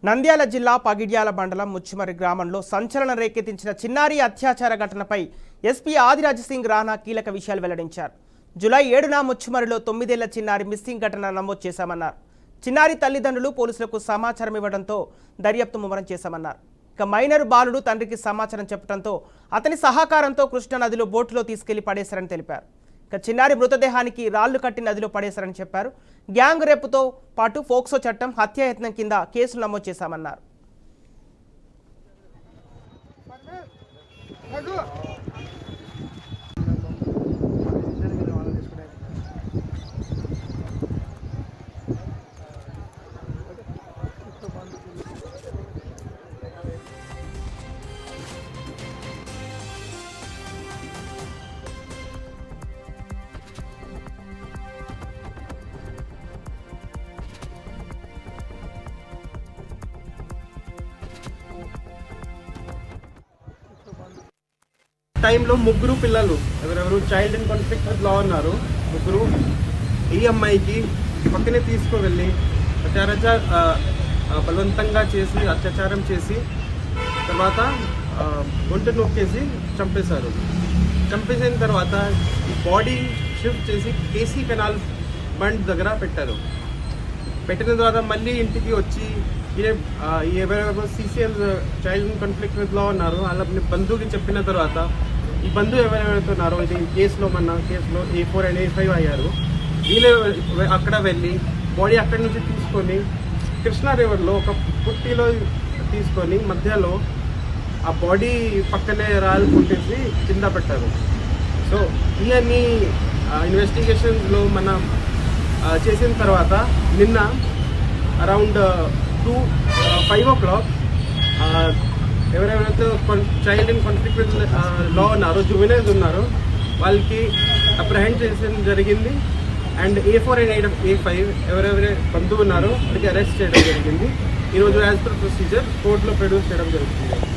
నంద్యాల జిల్లా పగిడ్యాల మండలం ముచ్చిమరి గ్రామంలో సంచలనం రేకెత్తించిన చిన్నారి అత్యాచార ఘటనపై ఎస్పీ ఆదిరాజ్ సింగ్ రాణా కీలక విషయాలు వెల్లడించారు. జూలై 7న ముచ్చిమరిలో 9 ఏళ్ల చిన్నారి మిస్సింగ్ ఘటన నమోదు చేశామన్నారు. చిన్నారి తల్లిదండ్రులు పోలీసులకు సమాచారం ఇవ్వడంతో దర్యాప్తు ముమ్మరం చేశామన్నారు. ఇక మైనర్ బాలుడు తండ్రికి సమాచారం చెప్పడంతో అతని సహకారంతో కృష్ణానదిలో బోటులో తీసుకెళ్లి పడేశారని తెలిపారు. ఇక చిన్నారి మృతదేహానికి రాళ్లు కట్టి నదిలో పడేశారని చెప్పారు. గ్యాంగ్ రేపుతో పాటు ఫోక్సో చట్టం హత్యాయత్నం కింద కేసులు నమోదు చేశామన్నారు. టైంలో ముగ్గురు పిల్లలు ఎవరెవరు child in conflict with law ఉన్నారు. ముగ్గురు ఈ అమ్మాయికి పక్కనే తీసుకువెళ్ళి బలవంతంగా చేసి అత్యాచారం చేసి తర్వాత ఒంటి నొక్కేసి చంపేశారు. చంపేసిన తర్వాత ఈ బాడీ షిఫ్ట్ చేసి కేసీ కెనాల్ బండ్ దగ్గర పెట్టారు. పెట్టిన తర్వాత మళ్ళీ ఇంటికి వచ్చి ఎవరెవరు CCL child in conflict with law ఉన్నారు వాళ్ళ బంధువుకి చెప్పిన తర్వాత ఈ బంధువు ఎవరెవరైతే ఉన్నారో ఇది కేసులో A4 and A5 అయ్యారు. వీళ్ళు అక్కడ వెళ్ళి బాడీ అక్కడి నుంచి తీసుకొని కృష్ణా రివర్లో ఒక పుట్టిలో తీసుకొని మధ్యలో ఆ బాడీ పక్కనే రాళ్ళు పుట్టేసి కింద పెట్టారు. సో ఇవన్నీ ఇన్వెస్టిగేషన్స్లో మనం చేసిన తర్వాత నిన్న అరౌండ్ 5 o'clock ఎవరెవరైతే child in conflict with law ఉన్నారో జువెనైల్స్ ఉన్నారో వాళ్ళకి అప్రహెండ్ చేయడం జరిగింది. అండ్ A4 and A5 ఎవరెవరే బంధువు ఉన్నారో వాళ్ళకి అరెస్ట్ చేయడం జరిగింది. ఈరోజు యాజ్ పర్ ప్రొసీజర్ కోర్టులో ప్రొడ్యూస్ చేయడం జరుగుతుంది.